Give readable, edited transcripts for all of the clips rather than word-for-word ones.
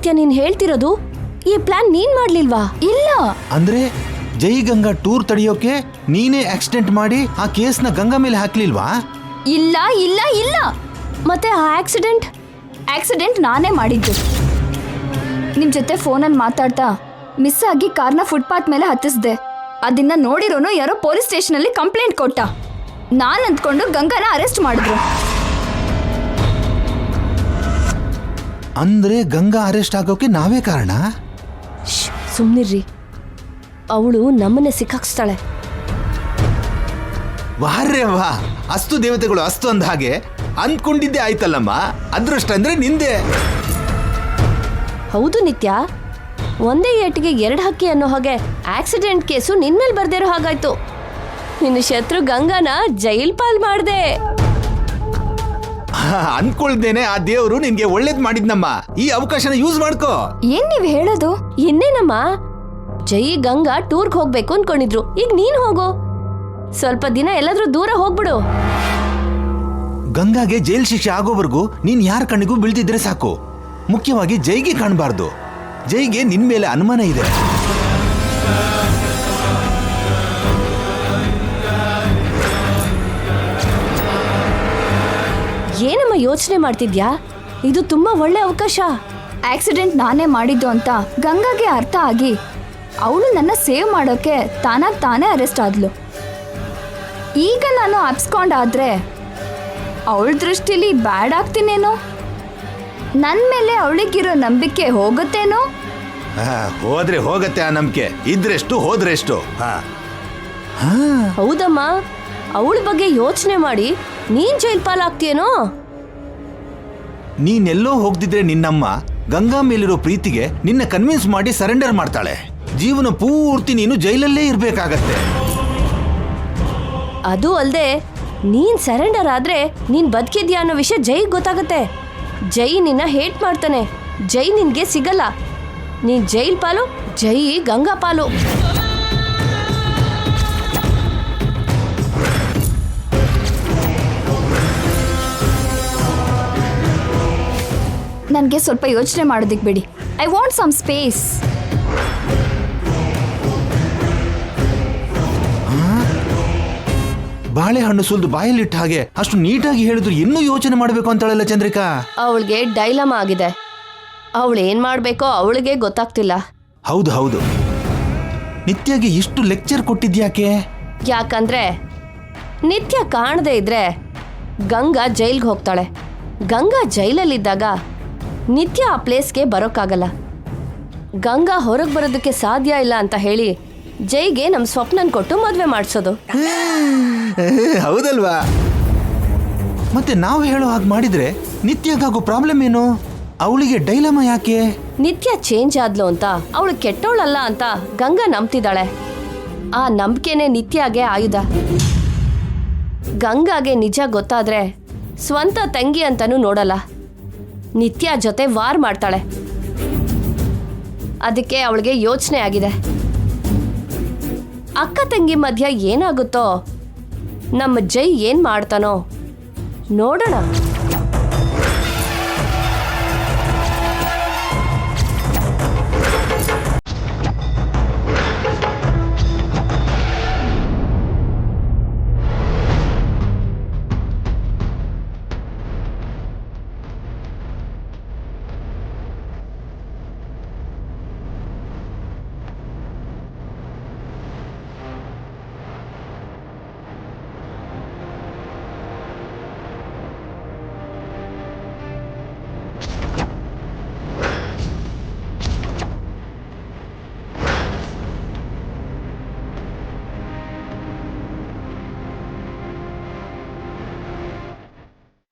ನಿತ್ಯ ನೀನ್ ಹೇಳ್ತಿರೋದು? ಈ ಪ್ಲಾನ್ ನೀನ್ ಮಾಡ್ಲಿಲ್ವಾ? ಇಲ್ಲ ಅಂದ್ರೆ ಜೈ ಗಂಗಾ ಟೂರ್ ತಡೆಯೋಕೆ ನೀನೇ ಆಕ್ಸಿಡೆಂಟ್ ಮಾಡಿ ಆ ಕೇಸ್ನ ಗಂಗಾ ಮೇಲೆ ಹಾಕ್ಲಿಲ್ವಾ? ಇಲ್ಲ ಇಲ್ಲ ಇಲ್ಲ ಮತ್ತೆ ಆ ಆಕ್ಸಿಡೆಂಟ್ ನಾನೇ ಮಾಡಿದ್ದು. ನಿಮ್ ಜೊತೆ ಫೋನಲ್ಲಿ ಮಾತಾಡ್ತಾ ಮಿಸ್ ಆಗಿ ಕಾರ್ನ ಫುಟ್ಪಾತ್ ಮೇಲೆ ಹತ್ತಿಸ್ದೆ. ಅದನ್ನ ನೋಡಿರೋನು ಯಾರೋ ಪೊಲೀಸ್ ಸ್ಟೇಷನ್ ಅಲ್ಲಿ ಕಂಪ್ಲೇಂಟ್ ಕೊಟ್ಟ. ನಾನ್ ಅಂದ್ಕೊಂಡು ಗಂಗಾನ ಅರೆಸ್ಟ್ ಮಾಡಿದ್ರು. ಅಂದ್ರೆ ಗಂಗಾ ಅರೆಸ್ಟ್ ಆಗೋಕೆ ನಾವೇ ಕಾರಣ? ಸುಮ್ನಿರ್ರಿ, ಅವಳು ನಮ್ಮನ್ನೇ ಸಿಕ್ಕಾಕ್ಸ್ತಾಳೆ. ವಾರೇ ವಾ, ಅಸ್ತು ದೇವತೆಗಳು ಅಸ್ತು ಅಂದ ಹಾಗೆ ಅಂದ್ಕೊಂಡಿದ್ದೆ ಆಯ್ತಲ್ಲಮ್ಮ. ಅದೃಷ್ಟ ಅಂದ್ರೆ ನಿಂದೆ. ಹೌದು ನಿತ್ಯ, ಒಂದೇ ಏಟಿಗೆ 2 ಹಕ್ಕಿ ಅನ್ನೋ ಹಾಗೆ ಆಕ್ಸಿಡೆಂಟ್ ಕೇಸು ನಿನ್ಮೇಲೆ ಬರ್ದಿರೋ ಹಾಗಾಯ್ತು. ನಿನ್ನ ಶತ್ರು ಗಂಗಾನ ಜೈಲ್ ಪಾಲ್ ಮಾಡ್ದೆ. ಅನ್ಕೊಳ್ದೇನೆ ಆ ದೇವ್ರು ನಿನ್ಗೆ ಒಳ್ಳೇದ್ ಮಾಡಿದ್ನಮ್ಮ. ಈ ಅವಕಾಶನ ಯೂಸ್ ಮಾಡ್ಕೋ. ಏನ್ ನೀವ್ ಹೇಳೋದು? ಇನ್ನೇನಮ್ಮ, ಜೈ ಗಂಗಾ ಟೂರ್ಗ್ ಹೋಗ್ಬೇಕು ಅನ್ಕೊಂಡಿದ್ರು. ಈಗ ನೀನ್ ಹೋಗು, ಸ್ವಲ್ಪ ದಿನ ಎಲ್ಲಾದ್ರೂ ದೂರ ಹೋಗ್ಬಿಡು. ಗಂಗಾಗೆ ಜೈಲ್ ಶಿಕ್ಷೆ ಆಗೋವರೆಗೂ ನೀನ್ ಯಾರ ಕಣ್ಣಿಗೂ ಬೀಳ್ತಿದ್ರೆ ಸಾಕು. ಮುಖ್ಯವಾಗಿ ಜೈಗೆ ಕಾಣಬಾರ್ದು. ಜೈಗೆ ನಿನ್ ಮೇಲೆ ಅನುಮಾನ ಇದೆ. ಏನಮ್ಮ ಯೋಚನೆ ಮಾಡ್ತಿದ್ಯಾ? ಇದು ತುಂಬಾ ಒಳ್ಳೆ ಅವಕಾಶ. ಆಕ್ಸಿಡೆಂಟ್ ನಾನೇ ಮಾಡಿದ್ದು ಅಂತ ಗಂಗಾಗೆ ಅರ್ಥ ಆಗಿ ಅವಳು ನನ್ನ ಸೇವ್ ಮಾಡೋಕೆ ತಾನೇ ಅರೆಸ್ಟ್ ಆದ್ಲು. ಈಗ ನಾನು ಅಪ್ಸ್ಕೊಂಡ್ ಆದ್ರೆ ಅವಳ ದೃಷ್ಟಿಲಿ ಬ್ಯಾಡ್ ಆಗ್ತೀನೇನೋ, ನನ್ನ ಮೇಲೆ ಅವಳಿಗಿರೋ ನಂಬಿಕೆ ಹೋಗುತ್ತೇನೋ. ಹೋದ್ರೆ ಹೋಗತ್ತೆ ಆ ನಂಬಿಕೆ, ಇದ್ರೆಷ್ಟು ಹೋದ್ರೆಷ್ಟು. ಹೌದಮ್ಮ, ಅವಳ ಬಗ್ಗೆ ಯೋಚನೆ ಮಾಡಿ ನೀನ್ ಜೈಲ್ ಪಾಲಾಗ್ತೀಯೇನೋ. ನೀನೆಲ್ಲೋ ಹೋಗ್ದಿದ್ರೆ ನಿನ್ನಮ್ಮ ಗಂಗಾ ಮೇಲಿರೋ ಪ್ರೀತಿಗೆ ನಿನ್ನ ಕನ್ವಿನ್ಸ್ ಮಾಡಿ ಸರೆಂಡರ್ ಮಾಡ್ತಾಳೆ. ಜೀವನ ಪೂರ್ತಿ ನೀನು ಜೈಲಲ್ಲೇ ಇರ್ಬೇಕಾಗತ್ತೆ. ಅದು ಅಲ್ದೆ ನೀನ್ ಸರೆಂಡರ್ ಆದ್ರೆ ನೀನ್ ಬದುಕಿದ್ಯಾ ಅನ್ನೋ ವಿಷಯ ಜೈ ಗೊತ್ತಾಗತ್ತೆ. ಜೈ ನಿನ್ನ ಹೇಟ್ ಮಾಡ್ತಾನೆ. ಜೈ ನಿನ್ಗೆ ಸಿಗಲ್ಲ. ನೀನ್ ಜೈಲ್ ಪಾಲು, ಜೈ ಗಂಗಾ ಪಾಲು. ನನಗೆ ಸ್ವಲ್ಪ ಯೋಚನೆ ಮಾಡೋದಿಕ್ ಬಿಡಿ. I want some space. ಬಾಳೆಹಣ್ಣು ಸುಲ್ದು ಬಾಯಲ್ಲಿಟ್ಟ ಹಾಗೆ ಅಷ್ಟು ನೀಟಾಗಿ ಹೇಳಿದ್ರು ಇನ್ನೂ ಯೋಚನೆ ಮಾಡಬೇಕು ಅಂತಾಳಲ್ಲ ಚಂದ್ರಿಕಾ. ಅವಳಿಗೆ ಡೈಲಮ ಆಗಿದೆ. ಅವಳು ಏನ್ ಮಾಡ್ಬೇಕೋ ಅವಳಿಗೆ ಗೊತ್ತಾಗ್ತಿಲ್ಲ. ಹೌದು ಹೌದು, ನಿತ್ಯಗೆ ಇಷ್ಟು ಲೆಕ್ಚರ್ ಕೊಟ್ಟಿದ್ಯಾಕೆ? ಯಾಕಂದ್ರೆ ನಿತ್ಯ ಕಾಣದೇ ಇದ್ರೆ ಗಂಗಾ ಜೈಲ್ಗೆ ಹೋಗ್ತಾಳೆ. ಗಂಗಾ ಜೈಲಲ್ಲಿದ್ದಾಗ ನಿತ್ಯ ಆ ಪ್ಲೇಸ್ಗೆ ಬರೋಕ್ಕಾಗಲ್ಲ. ಗಂಗಾ ಹೊರಗೆ ಬರೋದಕ್ಕೆ ಸಾಧ್ಯ ಇಲ್ಲ ಅಂತ ಹೇಳಿ ಜೈಗೆ ನಮ್ಮ ಸ್ವಪ್ನನ್ ಕೊಟ್ಟು ಮದುವೆ ಮಾಡಿಸೋದು. ಹೌದಲ್ವಾ? ಮತ್ತೆ ನಾವು ಹೇಳೋ ಹಾಗೆ ಮಾಡಿದ್ರೆ ನಿತ್ಯಗಾಗೋ ಪ್ರಾಬ್ಲಮ್ ಏನು? ಅವಳಿಗೆ ಡೈಲಮ ಯಾಕೆ? ನಿತ್ಯ ಚೇಂಜ್ ಆದ್ಲು ಅಂತ ಅವಳು ಕೆಟ್ಟವಳಲ್ಲ ಅಂತ ಗಂಗಾ ನಂಬ್ತಿದ್ದಾಳೆ. ಆ ನಂಬಿಕೆನೆ ನಿತ್ಯಗೆ ಆಯುಧ. ಗಂಗಾಗೆ ನಿಜ ಗೊತ್ತಾದ್ರೆ ಸ್ವಂತ ತಂಗಿ ಅಂತಾನೂ ನೋಡಲ್ಲ. ನಿತ್ಯ ಜೊತೆ ವಾರ್ ಮಾಡ್ತಾಳೆ. ಅದಕ್ಕೆ ಅವಳಿಗೆ ಯೋಚನೆ ಆಗಿದೆ. ಅಕ್ಕ ತಂಗಿ ಮಧ್ಯ ಏನಾಗುತ್ತೋ, ನಮ್ಮ ಜೈ ಏನ್ ಮಾಡ್ತಾನೋ ನೋಡೋಣ.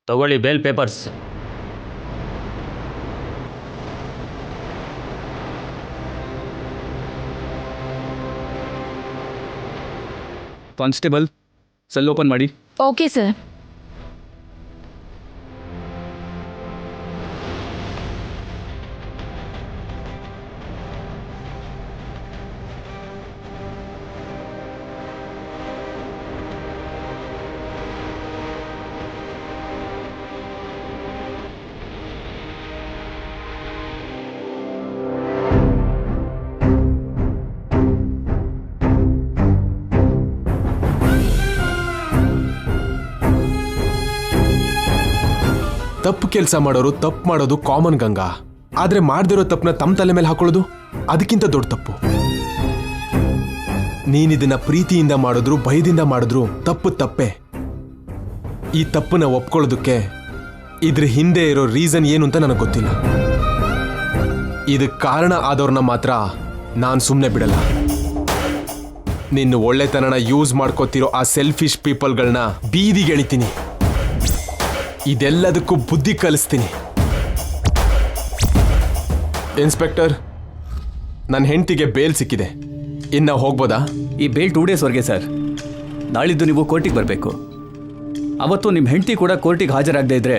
ತಗೊಳ್ಳಿ bail papers. Constable, cell open ಮಾಡಿ. Okay sir. ತಪ್ಪು ಕೆಲಸ ಮಾಡೋರು ತಪ್ಪು ಮಾಡೋದು ಕಾಮನ್ ಗಂಗಾ, ಆದ್ರೆ ಮಾಡ್ದಿರೋ ತಪ್ಪನ್ನ ತಮ್ಮ ತಲೆ ಮೇಲೆ ಹಾಕೊಳ್ಳೋದು ಅದಕ್ಕಿಂತ ದೊಡ್ಡ ತಪ್ಪು. ನೀನಿದನ್ನ ಪ್ರೀತಿಯಿಂದ ಮಾಡಿದ್ರು ಭಯದಿಂದ ಮಾಡಿದ್ರು ತಪ್ಪು ತಪ್ಪೆ. ಈ ತಪ್ಪನ್ನ ಒಪ್ಕೊಳ್ಳೋದಕ್ಕೆ ಇದ್ರ ಹಿಂದೆ ಇರೋ ರೀಸನ್ ಏನು ಅಂತ ನನಗೆ ಗೊತ್ತಿಲ್ಲ. ಇದಕ್ಕೆ ಕಾರಣ ಆದವ್ರನ್ನ ಮಾತ್ರ ನಾನು ಸುಮ್ಮನೆ ಬಿಡಲ್ಲ. ನಿನ್ನ ಒಳ್ಳೆತನನ ಯೂಸ್ ಮಾಡ್ಕೋತಿರೋ ಆ ಸೆಲ್ಫಿಶ್ ಪೀಪಲ್ಗಳನ್ನ ಬೀದಿಗೆ ಎಳಿತೀನಿ. ಇದೆಲ್ಲದಕ್ಕೂ ಬುದ್ಧಿ ಕಲಿಸ್ತೀನಿ. ಇನ್ಸ್ಪೆಕ್ಟರ್, ನನ್ನ ಹೆಂಡತಿಗೆ ಬೇಲ್ ಸಿಕ್ಕಿದೆ, ಇನ್ನು ಹೋಗ್ಬೋದಾ? ಈ ಬೇಲ್ 2 ಡೇಸ್ವರೆಗೆ ಸರ್. ನಾಳಿದ್ದು ನೀವು ಕೋರ್ಟಿಗೆ ಬರಬೇಕು. ಅವತ್ತು ನಿಮ್ಮ ಹೆಂಡತಿ ಕೂಡ ಕೋರ್ಟಿಗೆ ಹಾಜರಾಗದೇ ಇದ್ರೆ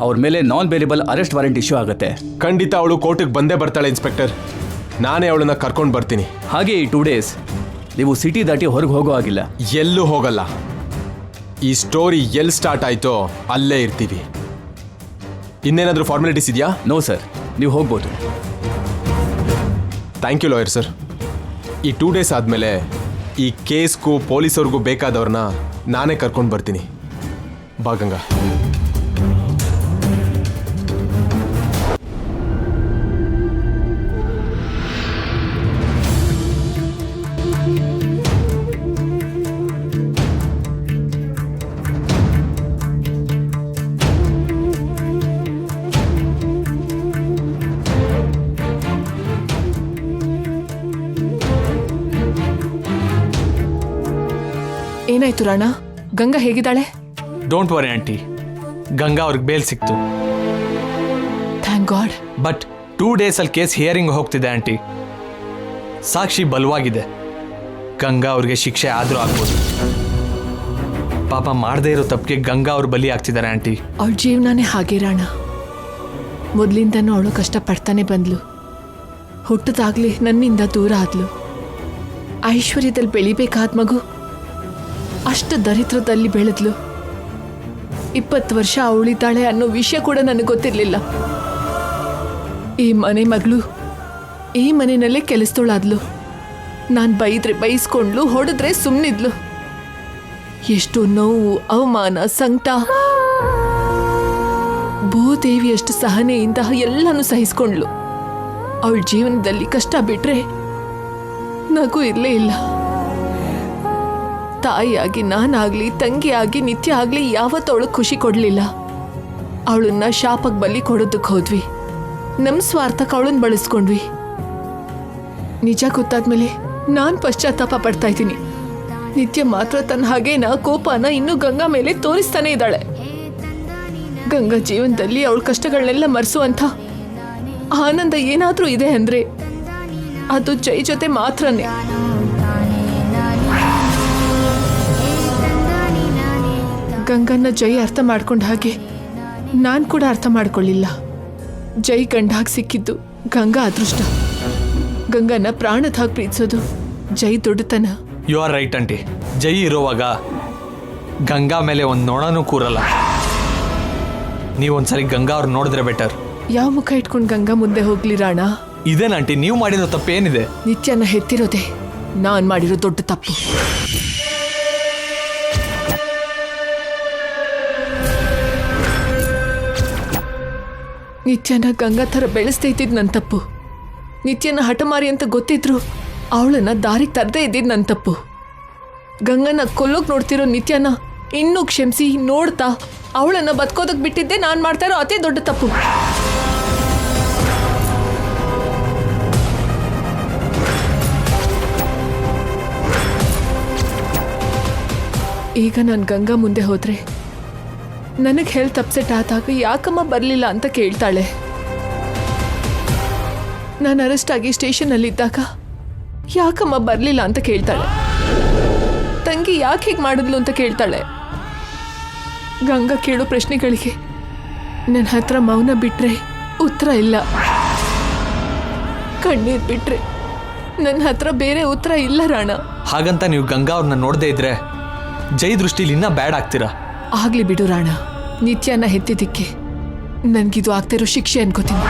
ಅವ್ರ ಮೇಲೆ ನಾನ್ ಬೇಲೇಬಲ್ ಅರೆಸ್ಟ್ ವಾರೆಂಟ್ ಇಶ್ಯೂ ಆಗುತ್ತೆ. ಖಂಡಿತ ಅವಳು ಕೋರ್ಟಿಗೆ ಬಂದೇ ಬರ್ತಾಳೆ ಇನ್ಸ್ಪೆಕ್ಟರ್. ನಾನೇ ಅವಳನ್ನ ಕರ್ಕೊಂಡು ಬರ್ತೀನಿ. ಹಾಗೆ ಈ 2 ಡೇಸ್ ನೀವು ಸಿಟಿ ದಾಟಿ ಹೊರಗೆ ಹೋಗೋ ಆಗಿಲ್ಲ. ಎಲ್ಲೂ ಹೋಗಲ್ಲ. ಈ ಸ್ಟೋರಿ ಎಲ್ಲಿ ಸ್ಟಾರ್ಟ್ ಆಯ್ತೋ ಅಲ್ಲೇ ಇರ್ತೀವಿ. ಇನ್ನೇನಾದ್ರೂ ಫಾರ್ಮಾಲಿಟೀಸ್ ಇದೆಯಾ? ನೋ ಸರ್, ನೀವು ಹೋಗ್ಬೋದು. Thank you lawyer sir. ಈ 2 ಡೇಸ್ ಆದಮೇಲೆ ಈ ಕೇಸ್ಗೂ ಪೊಲೀಸವ್ರಿಗೂ ಬೇಕಾದವ್ರನ್ನ ನಾನೇ ಕರ್ಕೊಂಡು ಬರ್ತೀನಿ. ಬಾ ಗಂಗಾ. ಏನಾಯ್ತು ರಾಣ? ಗಂಗಾ ಹೇಗಿದ್ದಾಳೆ? ಡೋಂಟ್ ವರಿ ಆಂಟಿ, ಗಂಗಾ ಅವ್ರಿಗೆ ಬೇಲ್ ಸಿಕ್ತು. Thank God. ಬಟ್ 2 ಡೇಸಲ್ಲಿ ಕೇಸ್ ಹಿಯರಿಂಗ್ ಹೋಗ್ತಿದೆ ಆಂಟಿ. ಸಾಕ್ಷಿ ಬಲವಾಗಿದೆ. ಗಂಗಾ ಅವ್ರಿಗೆ ಶಿಕ್ಷೆ ಆದರೂ ಆಗ್ಬೋದು. ಪಾಪ ಮಾಡದೇ ಇರೋ ತಪ್ಪಿಗೆ ಗಂಗಾ ಅವ್ರು ಬಲಿ ಆಗ್ತಿದ್ದಾರೆ ಆಂಟಿ. ಅವಳ ಜೀವನನೇ ಹಾಗೆ ರಾಣ. ಮೊದಲಿಂದನೂ ಅವಳು ಕಷ್ಟಪಡ್ತಾನೆ ಬಂದ್ಲು. ಹುಟ್ಟದಾಗ್ಲಿ ನನ್ನಿಂದ ದೂರ ಆದ್ಲು. ಐಶ್ವರ್ಯದಲ್ಲಿ ಬೆಳಿಬೇಕಾದ ಮಗು ಅಷ್ಟು ದರಿದ್ರದಲ್ಲಿ ಬೆಳೆದ್ಲು. 20 ವರ್ಷ ಅವಳಿದ್ದಾಳೆ ಅನ್ನೋ ವಿಷಯ ಕೂಡ ನನಗೆ ಗೊತ್ತಿರಲಿಲ್ಲ. ಈ ಮನೆ ಮಗಳು ಈ ಮನೆಯಲ್ಲೇ ಕೆಲಸದೋಳಾದ್ಲು. ನಾನು ಬೈದ್ರೆ ಬೈಸ್ಕೊಂಡ್ಲು, ಹೊಡೆದ್ರೆ ಸುಮ್ಮನಿದ್ಲು. ಎಷ್ಟು ನೋವು, ಅವಮಾನ, ಸಂಕಟ. ಭೂದೇವಿಯಷ್ಟು ಸಹನೆಯಿಂದ ಎಲ್ಲನೂ ಸಹಿಸ್ಕೊಂಡ್ಲು. ಅವಳ ಜೀವನದಲ್ಲಿ ಕಷ್ಟ ಬಿಟ್ರೆ ನಗು ಇರಲೇ ಇಲ್ಲ. ತಾಯಿಯಾಗಿ ನಾನಾಗ್ಲಿ, ತಂಗಿಯಾಗಿ ನಿತ್ಯ ಆಗ್ಲಿ ಯಾವತ್ತವಳು ಖುಷಿ ಕೊಡ್ಲಿಲ್ಲ. ಅವಳನ್ನ ಶಾಪಕ್ಕೆ ಬಲಿ ಕೊಡೋದಕ್ಕೆ ಹೋದ್ವಿ. ನಮ್ಮ ಸ್ವಾರ್ಥಕ್ಕೆ ಅವಳನ್ನ ಬಳಸ್ಕೊಂಡ್ವಿ. ನಿಜ ಗೊತ್ತಾದ್ಮೇಲೆ ನಾನು ಪಶ್ಚಾತ್ತಾಪ ಪಡ್ತಾ ಇದ್ದೀನಿ. ನಿತ್ಯ ಮಾತ್ರ ತನ್ನ ಹಾಗೇನ ಕೋಪನ ಇನ್ನೂ ಗಂಗಾ ಮೇಲೆ ತೋರಿಸ್ತಾನೆ ಇದ್ದಾಳೆ. ಗಂಗಾ ಜೀವನದಲ್ಲಿ ಅವಳ ಕಷ್ಟಗಳನ್ನೆಲ್ಲ ಮರೆಸುವಂಥ ಆನಂದ ಏನಾದ್ರೂ ಇದೆ ಅಂದ್ರೆ ಅದು ಜೈ ಜೊತೆ ಮಾತ್ರನೇ. ಗಂಗನ್ನ ಜೈ ಅರ್ಥ ಮಾಡ್ಕೊಂಡ ಹಾಗೆ ನಾನು ಕೂಡ ಅರ್ಥ ಮಾಡ್ಕೊಳ್ಳಿಲ್ಲ. ಜೈ ಗಂಡಾಗಿ ಸಿಕ್ಕಿದ್ದು ಗಂಗಾ ಅದೃಷ್ಟ. ಗಂಗನ್ನ ಪ್ರಾಣದ ಹಾಗೆ ಪ್ರೀತಿಸೋದು ಜೈ ದೊಡ್ಡತನ. You are right aunty. Jai ಇರೋವಾಗ ಗಂಗಾ ಮೇಲೆ ಒಂದು ನೋಡನೂ ಕೂರಲ್ಲ. ನೀವೊಂದ್ಸರಿ ಗಂಗಾ ಅವ್ರು ನೋಡಿದ್ರೆ ಬೆಟರ್. ಯಾವ ಮುಖ ಇಟ್ಕೊಂಡು ಗಂಗಾ ಮುಂದೆ ಹೋಗ್ಲಿ ರಾಣ? ಇದೇನಂಟಿ ನೀವು ಮಾಡಿರೋ ತಪ್ಪೇನಿದೆ? ನಿತ್ಯನ ಹೆತ್ತಿರೋದೆ ನಾನು ಮಾಡಿರೋ ದೊಡ್ಡ ತಪ್ಪು. ನಿತ್ಯನ ಗಂಗಾ ಥರ ಬೆಳೆಸ್ತಾ ಇದ್ದಿದ್ದು ನನ್ನ ತಪ್ಪು. ನಿತ್ಯನ ಹಠಮಾರಿ ಅಂತ ಗೊತ್ತಿದ್ರು ಅವಳನ್ನ ದಾರಿಗೆ ತರದೇ ಇದ್ದಿದ್ದು ನನ್ನ ತಪ್ಪು. ಗಂಗನ ಕೊಲ್ಲೋಕೆ ನೋಡ್ತಿರೋ ನಿತ್ಯನ ಇನ್ನೂ ಕ್ಷಮಿಸಿ ನೋಡ್ತಾ ಅವಳನ್ನ ಬದುಕೋದಕ್ಕೆ ಬಿಟ್ಟಿದ್ದೆ ನಾನು ಮಾಡ್ತಾ ಇರೋ ಅತಿ ದೊಡ್ಡ ತಪ್ಪು. ಈಗ ನಾನು ಗಂಗಾ ಮುಂದೆ ಹೋದ್ರೆ ನನಗೆ ಹೆಲ್ತ್ ಅಪ್ಸೆಟ್ ಆದಾಗ ಯಾಕಮ್ಮ ಬರಲಿಲ್ಲ ಅಂತ ಕೇಳ್ತಾಳೆ. ನಾನು ಅರೆಸ್ಟ್ ಆಗಿ ಸ್ಟೇಷನಲ್ಲಿದ್ದಾಗ ಯಾಕಮ್ಮ ಬರಲಿಲ್ಲ ಅಂತ ಕೇಳ್ತಾಳೆ. ತಂಗಿ ಯಾಕೆ ಹೀಗೆ ಮಾಡಿದ್ಲು ಅಂತ ಕೇಳ್ತಾಳೆ. ಗಂಗಾ ಕೇಳೋ ಪ್ರಶ್ನೆಗಳಿಗೆ ನನ್ನ ಹತ್ರ ಮೌನ ಬಿಟ್ರೆ ಉತ್ತರ ಇಲ್ಲ. ಕಣ್ಣೀರು ಬಿಟ್ರೆ ನನ್ನ ಹತ್ರ ಬೇರೆ ಉತ್ತರ ಇಲ್ಲ ರಾಣ. ಹಾಗಂತ ನೀವು ಗಂಗಾ ಅವ್ರನ್ನ ನೋಡದೇ ಇದ್ರೆ ಜೈ ದೃಷ್ಟಿಲಿ ಇನ್ನೂ ಬ್ಯಾಡ್ ಆಗ್ತೀರಾ. ಆಗ್ಲಿ ಬಿಡು ರಾಣ. ನಿತ್ಯನ ಹೆತ್ತಿದ್ದಕ್ಕೆ ನನ್ಗಿದು ಆಗ್ತಿರೋ ಶಿಕ್ಷೆ ಅನ್ಕೋತೀನಿ.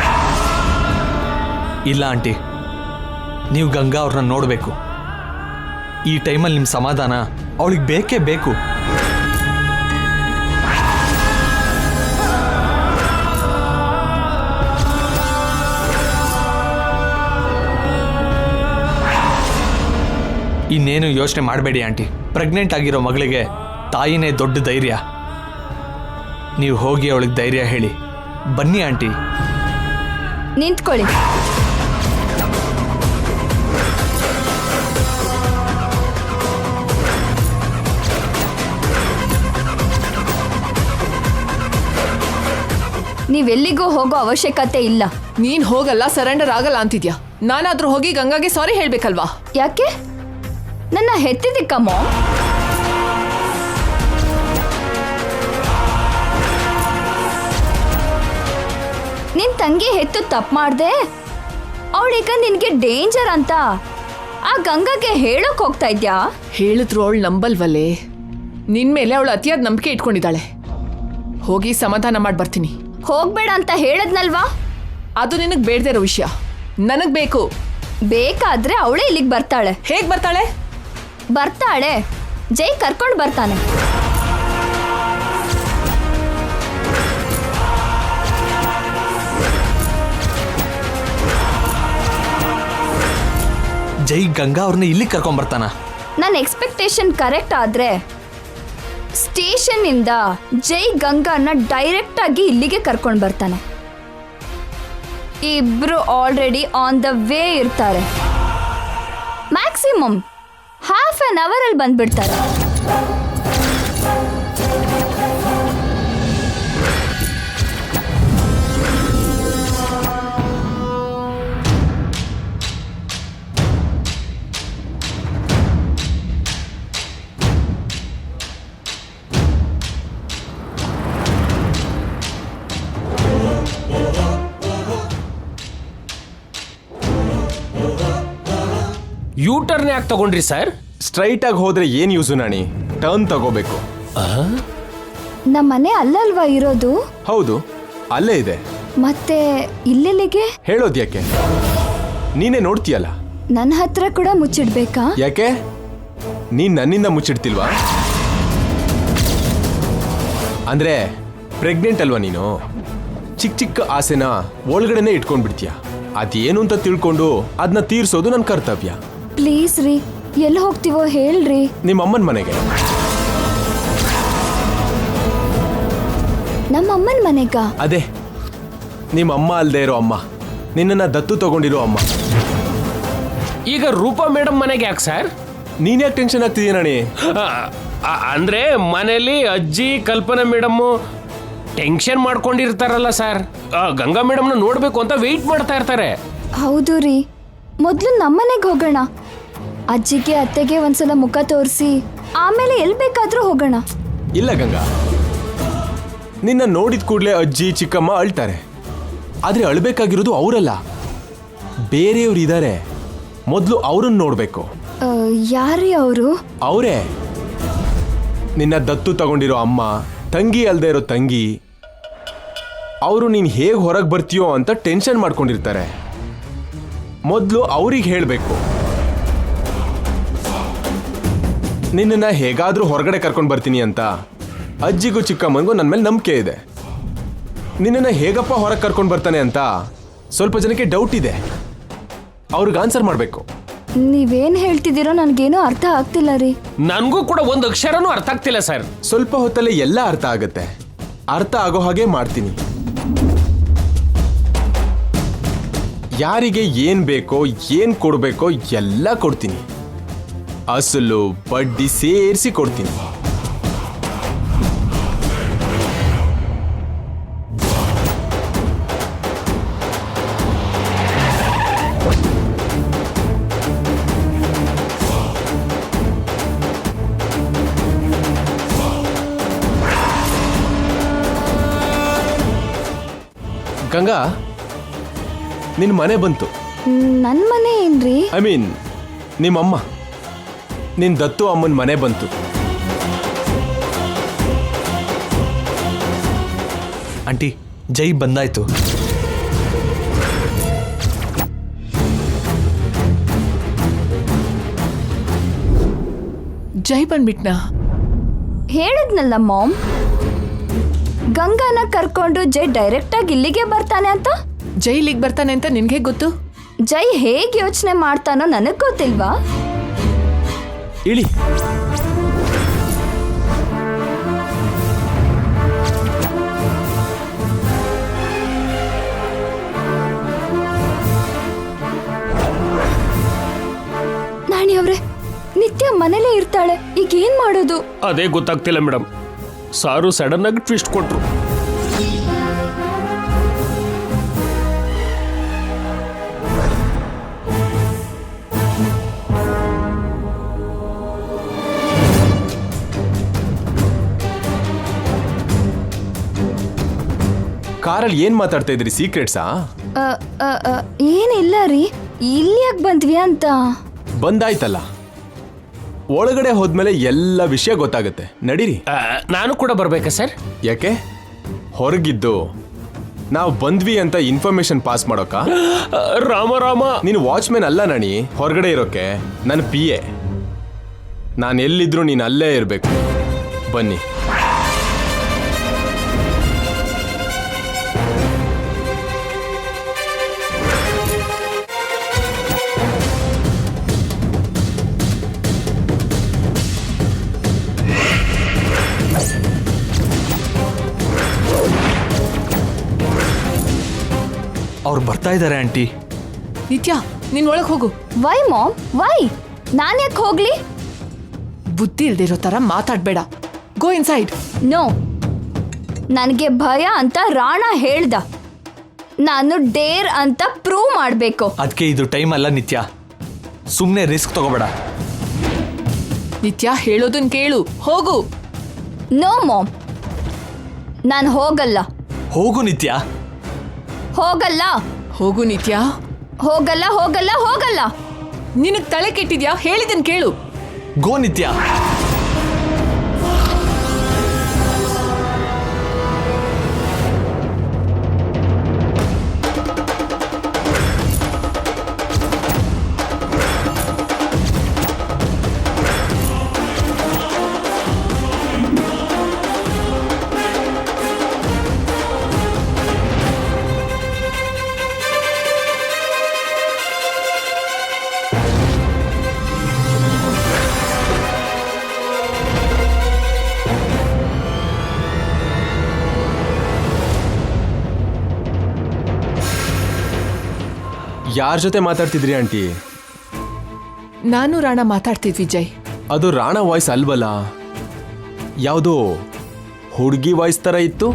ಇಲ್ಲ ಆಂಟಿ, ನೀವು ಗಂಗಾ ಅವ್ರನ್ನ ನೋಡಬೇಕು. ಈ ಟೈಮಲ್ಲಿ ನಿಮ್ಮ ಸಮಾಧಾನ ಅವಳಿಗೆ ಬೇಕೇ ಬೇಕು. ಇನ್ನೇನು ಯೋಚನೆ ಮಾಡಬೇಡಿ ಆಂಟಿ. ಪ್ರೆಗ್ನೆಂಟ್ ಆಗಿರೋ ಮಗಳಿಗೆ ತಾಯಿನೇ ದೊಡ್ಡ ಧೈರ್ಯ. ನೀವು ಹೋಗಿ ಅವಳಿಗೆ ಧೈರ್ಯ ಹೇಳಿ. ಬನ್ನಿ ಆಂಟಿ. ನಿಂತ್ಕೊಳ್ಳಿ. ನೀವೆಲ್ಲಿಗೂ ಹೋಗೋ ಅವಶ್ಯಕತೆ ಇಲ್ಲ. ನೀನ್ ಹೋಗಲ್ಲ, ಸರೆಂಡರ್ ಆಗಲ್ಲ ಅಂತಿದ್ಯಾ. ನಾನಾದ್ರೂ ಹೋಗಿ ಗಂಗಾಗೆ ಸಾರಿ ಹೇಳ್ಬೇಕಲ್ವಾ? ಯಾಕೆ? ನನ್ನ ಹೆತ್ತಿದಿಕ್ಕಮ್ಮ. ನಿನ್ ತಂಗಿ ಹೆತ್ತು ತಪ್ಪು ಮಾಡ್ದೆ, ಅವಳೀಗ ನಿನ್ಗೆ ಡೇಂಜರ್ ಅಂತ ಆ ಗಂಗಾಗೆ ಹೇಳೋಕ್ ಹೋಗ್ತಾ ಇದ್ಯಾ? ಹೇಳಿದ್ರು ಅವಳು ನಂಬಲ್ವಲ್ಲೇ. ನಿನ್ ಮೇಲೆ ಅವಳು ಅತಿಯಾದ ನಂಬಿಕೆ ಇಟ್ಕೊಂಡಿದ್ದಾಳೆ. ಹೋಗಿ ಸಮಾಧಾನ ಮಾಡಿ ಬರ್ತೀನಿ. ಹೋಗ್ಬೇಡ ಅಂತ ಹೇಳದ್ನಲ್ವಾ? ಅದು ನಿನಗ್ ಬೇಡದೇ ಇರೋ ವಿಷಯ. ನನಗ್ ಬೇಕು. ಬೇಕಾದ್ರೆ ಅವಳೇ ಇಲ್ಲಿಗೆ ಬರ್ತಾಳೆ. ಹೇಗ್ ಬರ್ತಾಳೆ? ಬರ್ತಾಳೆ, ಜೈ ಕರ್ಕೊಂಡು ಬರ್ತಾನೆ. ಜೈ ಗಂಗಾ ಅವ್ರನ್ನ ಇಲ್ಲಿ ಕರ್ಕೊಂಡ್ಬರ್ತಾನ? ನನ್ನ ಎಕ್ಸ್ಪೆಕ್ಟೇಷನ್ ಕರೆಕ್ಟ್ ಆದ್ರೆ ಸ್ಟೇಷನ್ ಇಂದ ಜೈ ಗಂಗಾನ ಡೈರೆಕ್ಟ್ ಆಗಿ ಇಲ್ಲಿಗೆ ಕರ್ಕೊಂಡು ಬರ್ತಾನೆ. ಇಬ್ರು ಆಲ್ರೆಡಿ ಆನ್ ದ ವೇ ಇರ್ತಾರೆ. ಮ್ಯಾಕ್ಸಿಮಮ್ ಹಾಫ್ ಆನ್ ಅವರ್ ಅಲ್ಲಿ ಬಂದ್ಬಿಡ್ತಾರೆ. ಯೂ ಟರ್ನ್ ಯಾಕೆ ತಗೊಂಡ್ರಿ ಸರ್? ಸ್ಟ್ರೈಟ್ ಆಗಿ ಹೋದ್ರೆ ಏನ್ ಯೂಸು ನಾಣಿ, ಟರ್ನ್ ತಗೋಬೇಕು. ನಮ್ಮ ಮನೆ ಅಲ್ಲಲ್ವಾ ಇರೋದು? ಹೌದು, ಅಲ್ಲೇ ಇದೆ. ಮತ್ತೆ ಇಲ್ಲೆಲ್ಲಿಗೆ? ಹೇಳೋದ್ಯಾಕೆ? ನೀನೇ ನೋಡ್ತೀಯಲ್ಲ. ನನ್ನ ಹತ್ರ ಕೂಡ ಮುಚ್ಚಿಡ್ಬೇಕಾ? ಯಾಕೆ? ನೀನ್ ನನ್ನಿಂದ ಮುಚ್ಚಿಡ್ತಿಲ್ವಾ? ಅಂದ್ರೆ ಪ್ರೆಗ್ನೆಂಟ್ ಅಲ್ವಾ ನೀನು? ಚಿಕ್ಕ ಚಿಕ್ಕ ಆಸೆನ ಒಳಗಡೆನೆ ಇಟ್ಕೊಂಡ್ಬಿಡ್ತೀಯ. ಅದೇನು ಅಂತ ತಿಳ್ಕೊಂಡು ಅದನ್ನ ತೀರ್ಸೋದು ನನ್ನ ಕರ್ತವ್ಯ. ಪ್ಲೀಸ್ ರೀ, ಎಲ್ಲಿ ಹೋಗ್ತೀವೋ ಹೇಳ್ರಿ. ನಿಮ್ಮ ಅಮ್ಮನ ಮನೆಗೆ. ನಮ್ಮ ಅಮ್ಮನ ಮನೆಗ? ಅದೇ, ನಿಮ್ಮ ಅಮ್ಮ ಅಲ್ದೇ ಇರೋ ಅಮ್ಮ, ನಿನ್ನನ್ನ ದತ್ತು ತಗೊಂಡಿರೋ ಅಮ್ಮ. ಈಗ ರೂಪಾ ಮೇಡಮ್ ಮನೆಗೆ ಯಾಕೆ ಸರ್? ನೀನ್ ಯಾಕೆ ಟೆನ್ಷನ್ ಆಗ್ತಿದೀಯ ನಾಣಿ? ಅಂದ್ರೆ ಮನೆಯಲ್ಲಿ ಅಜ್ಜಿ ಕಲ್ಪನಾ ಮೇಡಮ್ಮು ಟೆನ್ಷನ್ ಮಾಡ್ಕೊಂಡಿರ್ತಾರಲ್ಲ ಸರ್. ಗಂಗಾ ಮೇಡಮ್ನ ನೋಡ್ಬೇಕು ಅಂತ ವೆಯ್ಟ್ ಮಾಡ್ತಾ ಇರ್ತಾರೆ. ಹೌದು ರೀ, ಮೊದಲು ನಮ್ಮನೆಗೆ ಹೋಗೋಣ. ಅಜ್ಜಿಗೆ ಅತ್ತೆಗೆ ಒಂದ್ಸಲ ಮುಖ ತೋರಿಸಿ ಆಮೇಲೆ ಎಲ್ಲಿ ಬೇಕಾದ್ರೂ ಹೋಗೋಣ. ಇಲ್ಲ ಗಂಗಾ, ನಿನ್ನ ನೋಡಿದ ಕೂಡಲೇ ಅಜ್ಜಿ ಚಿಕ್ಕಮ್ಮ ಅಳ್ತಾರೆ. ಆದ್ರೆ ಅಳ್ಬೇಕಾಗಿರೋದು ಅವರಲ್ಲ, ಬೇರೆಯವ್ರು ಇದ್ದಾರೆ. ಮೊದಲು ಅವ್ರನ್ನ ನೋಡ್ಬೇಕು. ಯಾರೀ ಅವರು? ಅವರೇ ನಿನ್ನ ದತ್ತು ತಗೊಂಡಿರೋ ಅಮ್ಮ, ತಂಗಿ ಅಲ್ದೇ ಇರೋ ತಂಗಿ. ಅವರು ನೀನು ಹೇಗೆ ಹೊರಗೆ ಬರ್ತೀಯೋ ಅಂತ ಟೆನ್ಷನ್ ಮಾಡ್ಕೊಂಡಿರ್ತಾರೆ. ಮೊದಲು ಅವ್ರಿಗೆ ಹೇಳಬೇಕು. ನಿನ್ನನ್ನು ಹೇಗಾದರೂ ಹೊರಗಡೆ ಕರ್ಕೊಂಡು ಬರ್ತೀನಿ ಅಂತ ಅಜ್ಜಿಗೂ ಚಿಕ್ಕಮ್ಮನಿಗೂ ನನ್ನ ಮೇಲೆ ನಂಬಿಕೆ ಇದೆ. ನಿನ್ನನ್ನು ಹೇಗಪ್ಪ ಹೊರಗೆ ಕರ್ಕೊಂಡು ಬರ್ತಾನೆ ಅಂತ ಸ್ವಲ್ಪ ಜನಕ್ಕೆ ಡೌಟ್ ಇದೆ. ಅವ್ರಿಗೆ ಆನ್ಸರ್ ಮಾಡಬೇಕು. ನೀವೇನ್ ಹೇಳ್ತಿದ್ದೀರೋ ನನಗೇನೂ ಅರ್ಥ ಆಗ್ತಿಲ್ಲ ರೀ. ನನಗೂ ಕೂಡ ಒಂದು ಅಕ್ಷರನೂ ಅರ್ಥ ಆಗ್ತಿಲ್ಲ ಸರ್. ಸ್ವಲ್ಪ ಹೊತ್ತಲ್ಲೇ ಎಲ್ಲ ಅರ್ಥ ಆಗುತ್ತೆ. ಅರ್ಥ ಆಗೋ ಹಾಗೆ ಮಾಡ್ತೀನಿ. ಯಾರಿಗೆ ಏನ್ ಬೇಕೋ ಏನ್ ಕೊಡ್ಬೇಕೋ ಎಲ್ಲ ಕೊಡ್ತೀನಿ. ಅಸಲು ಬಡ್ಡಿ ಸೇರಿಸಿ ಕೊಡ್ತೀನಿ. ಗಂಗಾ, ನಿನ್ನ ಮನೆ ಬಂತು. ನನ್ನ ಮನೆ ಏನ್ರಿ? ಐ ಮೀನ್ ನಿಮ್ಮಮ್ಮ, ನಿನ್ನ ದತ್ತು ಅಮ್ಮನ ಮನೆ ಬಂತು. ಆಂಟಿ, ಜೈ ಬಂದಾಯ್ತು. ಜೈ ಬಂದ್ಬಿಟ್ನಾ? ಹೇಳಿದ್ನಲ್ಲ ಮಾಮ್, ಗಂಗಾನ ಕರ್ಕೊಂಡು ಜೈ ಡೈರೆಕ್ಟ್ ಆಗಿ ಇಲ್ಲಿಗೆ ಬರ್ತಾನೆ ಅಂತ. ಜೈ ಇಲ್ಲಿಗೆ ಬರ್ತಾನೆ ಅಂತ ನಿನ್ಗೆ ಗೊತ್ತು? ಜೈ ಹೇಗೆ ಯೋಚನೆ ಮಾಡ್ತಾನೋ ನನಗ್ ಗೊತ್ತಿಲ್ವಾ? ಇಳಿ. ನಾಣಿ ಅವ್ರೆ, ನಿತ್ಯ ಮನೇಲೇ ಇರ್ತಾಳೆ, ಈಗ ಏನ್ ಮಾಡೋದು? ಅದೇ ಗೊತ್ತಾಗ್ತಿಲ್ಲ ಮೇಡಮ್. ಸಾರು ಸಡನ್ ಆಗಿ ಟ್ವಿಸ್ಟ್ ಕೊಟ್ರು. ಕಾರಲ್ಲಿ ಏನ್ ಮಾತಾಡ್ತಾ ಇದ್ರಿ? ಸೀಕ್ರೆಟ್ಸಾ? ಏನಿಲ್ಲ ರೀ, ಇಲ್ಲಿ ಯಾಕೆ ಬಂದ್ವಿ ಅಂತ. ಬಂದಾಯ್ತಲ್ಲ, ಒಳಗಡೆ ಹೋದ್ಮೇಲೆ ಎಲ್ಲ ವಿಷಯ ಗೊತ್ತಾಗುತ್ತೆ. ನಡೀರಿ. ನಾನು ಕೂಡ ಬರ್ಬೇಕಾ ಸರ್? ಯಾಕೆ? ಹೊರಗಿದ್ದು ನಾವು ಬಂದ್ವಿ ಅಂತ ಇನ್ಫಾರ್ಮೇಶನ್ ಪಾಸ್ ಮಾಡೋಕ? ರಾಮ ರಾಮ, ನೀನು ವಾಚ್ಮೆನ್ ಅಲ್ಲ ನಣಿ, ಹೊರಗಡೆ ಇರೋಕೆ ನನ್ನ PA. ನಾನು ಎಲ್ಲಿದ್ರು ನೀನು ಅಲ್ಲೇ ಇರಬೇಕು. ಬನ್ನಿ. ಅವ್ರು ಬರ್ತಾ ಇದ್ದಾರೆ ಆಂಟಿ. ನಿತ್ಯ, ನೀನ್ ಒಳಗೆ ಹೋಗು. Why mom, why? ನಾನು ಯಾಕೆ ಹೋಗ್ಲಿ? ಬುದ್ಧಿ ಇಲ್ದಿರೋ ತರ ಮಾತಾಡ್ಬೇಡ. Go inside. ನೋ, ನನಗೆ ಭಯ ಅಂತ ರಾಣ ಹೇಳ್ದ. ನಾನು ಡೇರ್ ಅಂತ ಪ್ರೂವ್ ಮಾಡಬೇಕು. ಅದಕ್ಕೆ ಇದು ಟೈಮ್ ಅಲ್ಲ ನಿತ್ಯ, ಸುಮ್ಮನೆ ರಿಸ್ಕ್ ತಗೋಬೇಡ. ನಿತ್ಯ, ಹೇಳೋದನ್ ಕೇಳು. ಹೋಗು. ನೋ ಮಾಮ್, ನಾನು ಹೋಗಲ್ಲ. ಹೋಗು ನಿತ್ಯ. ಹೋಗಲ್ಲ. ಹೋಗು ನಿತ್ಯ. ಹೋಗಲ್ಲ ಹೋಗಲ್ಲ ಹೋಗಲ್ಲ. ನಿನಗ್ ತಲೆ ಕೆಟ್ಟಿದ್ಯಾ? ಹೇಳಿದನ್ ಕೇಳು. ಗೋ ನಿತ್ಯ. ಯಾರ ಜೊತೆ ಮಾತಾಡ್ತಿದ್ರಿ ಆಂಟಿ? ನಾನು ರಾಣ ಮಾತಾಡ್ತಿದ್ವಿ ಜೈ. ಅದು ರಾಣ ವಾಯ್ಸ್ ಅಲ್ವಲ್ಲ, ಯಾವುದೋ ಹುಡುಗಿ ವಾಯ್ಸ್ ತರ ಇತ್ತು.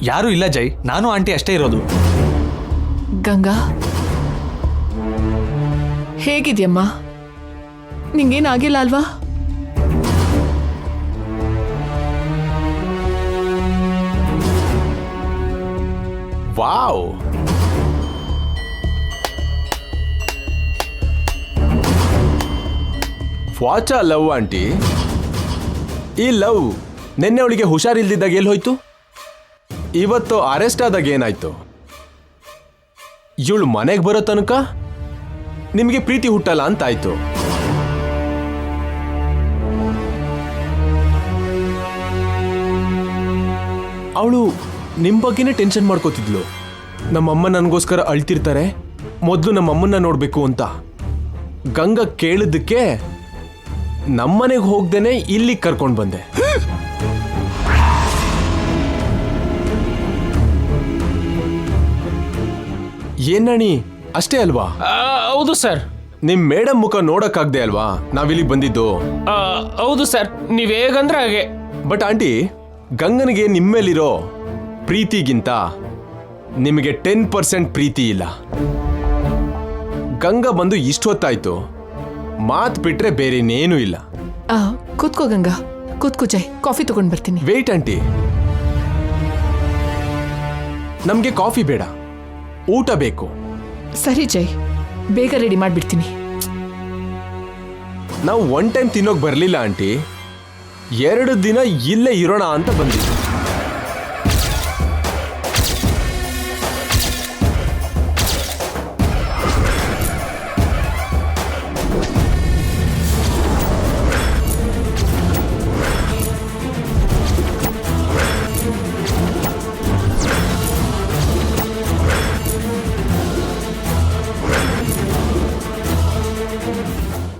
ಯಾರು ಇಲ್ಲ ಜೈ, ನಾನು ಆಂಟಿ ಅಷ್ಟೇ ಇರೋದು. ಗಂಗಾ, ಹೇಗಿದ್ಯಮ್ಮ? ನಿಂಗೇನಾಗಿಲ್ಲ ಅಲ್ವಾ? ವಾವ್, ವಾಚ ಲವ್ ಆಂಟಿ. ಈ ಲವ್ ನಿನ್ನೆ ಅವಳಿಗೆ ಹುಷಾರಿಲ್ದಿದ್ದಾಗ ಎಲ್ಲಿ ಹೋಯ್ತು? ಇವತ್ತು ಅರೆಸ್ಟ್ ಆದಾಗ ಏನಾಯ್ತು? ಇವಳು ಮನೆಗೆ ಬರೋ ತನಕ ನಿಮಗೆ ಪ್ರೀತಿ ಹುಟ್ಟಲ್ಲ ಅಂತಾಯ್ತು. ಅವಳು ನಿಮ್ ಬಗ್ಗೆನೇ ಟೆನ್ಷನ್ ಮಾಡ್ಕೋತಿದ್ಲು. ನಮ್ಮಮ್ಮ ನನಗೋಸ್ಕರ ಅಳ್ತಿರ್ತಾರೆ, ಮೊದಲು ನಮ್ಮಮ್ಮನ್ನ ನೋಡ್ಬೇಕು ಅಂತ. ಗಂಗಾ ಕೇಳಿದ್ದಕ್ಕೆ ನಮ್ಮನೆಗೆ ಹೋಗ್ದೇನೆ ಇಲ್ಲಿ ಕರ್ಕೊಂಡು ಬಂದೆ. ಏನಣಿ, ಅಷ್ಟೇ ಅಲ್ವಾ? ಹೌದು ಸರ್. ನಿಮ್ ಮೇಡಮ್ ಮುಖ ನೋಡಕ್ಕಾಗ್ದೆ ಅಲ್ವಾ ನಾವಿಲ್ಲಿಗೆ ಬಂದಿದ್ದು? ಹೌದು ಸರ್, ನೀವ್ ಹೇಗಂದ್ರೆ ಹಾಗೆ. ಬಟ್ ಆಂಟಿ, ಗಂಗನಿಗೆ ನಿಮ್ಮೇಲಿರೋ ಪ್ರೀತಿಗಿಂತ ನಿಮಗೆ 10% ಪ್ರೀತಿ ಇಲ್ಲ. ಗಂಗಾ ಬಂದು ಇಷ್ಟೊತ್ತಾಯ್ತು, ಮಾತು ಬಿಟ್ರೆ ಬೇರೆ ಇನ್ನೇನೂ ಇಲ್ಲ. ಕೂತ್ಕೋ ಗಂಗಾ, ಕೂತ್ಕೋ ಜೈ. ಕಾಫಿ ತಗೊಂಡ್ ಬರ್ತೀನಿ. ವೇಟ್ ಆಂಟಿ, ನಮ್ಗೆ ಕಾಫಿ ಬೇಡ, ಊಟ ಬೇಕು. ಸರಿ ಜೈ, ಬೇಗ ರೆಡಿ ಮಾಡ್ಬಿಡ್ತೀನಿ. ನಾವು 1 ಟೈಮ್ ತಿನ್ನೋಕ್ ಬರ್ಲಿಲ್ಲ ಆಂಟಿ, 2 ದಿನ ಇಲ್ಲೇ ಇರೋಣ ಅಂತ ಬಂದಿದ್ವಿ.